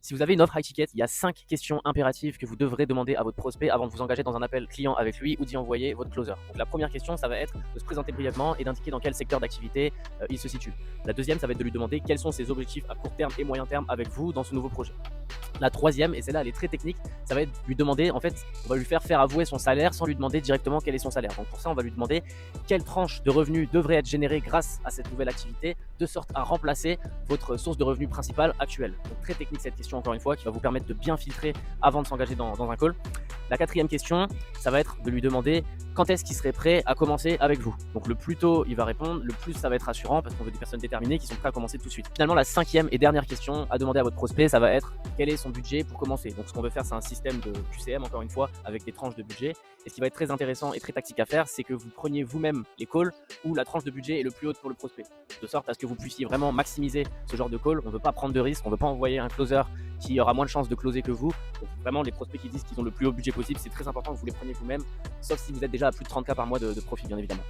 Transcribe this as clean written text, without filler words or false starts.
Si vous avez une offre high ticket, il y a 5 questions impératives que vous devrez demander à votre prospect avant de vous engager dans un appel client avec lui ou d'y envoyer votre closer. Donc la première question, ça va être de se présenter brièvement et d'indiquer dans quel secteur d'activité il se situe. La deuxième, ça va être de lui demander quels sont ses objectifs à court terme et moyen terme avec vous dans ce nouveau projet. La troisième, et celle-là elle est très technique, ça va être lui demander, en fait, on va lui faire avouer son salaire sans lui demander directement quel est son salaire. Donc pour ça, on va lui demander quelle tranche de revenus devrait être générée grâce à cette nouvelle activité, de sorte à remplacer votre source de revenus principale actuelle. Donc très technique cette question, encore une fois, qui va vous permettre de bien filtrer avant de s'engager dans un call. La quatrième question, ça va être de lui demander quand est-ce qu'il serait prêt à commencer avec vous. Donc le plus tôt il va répondre, le plus ça va être rassurant parce qu'on veut des personnes déterminées qui sont prêtes à commencer tout de suite. Finalement, la cinquième et dernière question à demander à votre prospect, ça va être quel est son budget pour commencer. Donc ce qu'on veut faire, c'est un système de QCM, encore une fois, avec des tranches de budget. Et ce qui va être très intéressant et très tactique à faire, c'est que vous preniez vous-même les calls où la tranche de budget est le plus haute pour le prospect. De sorte à ce que vous puissiez vraiment maximiser ce genre de call. On ne veut pas prendre de risques, on ne veut pas envoyer un closer qui aura moins de chances de closer que vous. Donc vraiment, les prospects qui disent qu'ils ont le plus haut budget possible, c'est très important que vous les preniez vous-même, sauf si vous êtes déjà à plus de 30K par mois de profit, bien évidemment.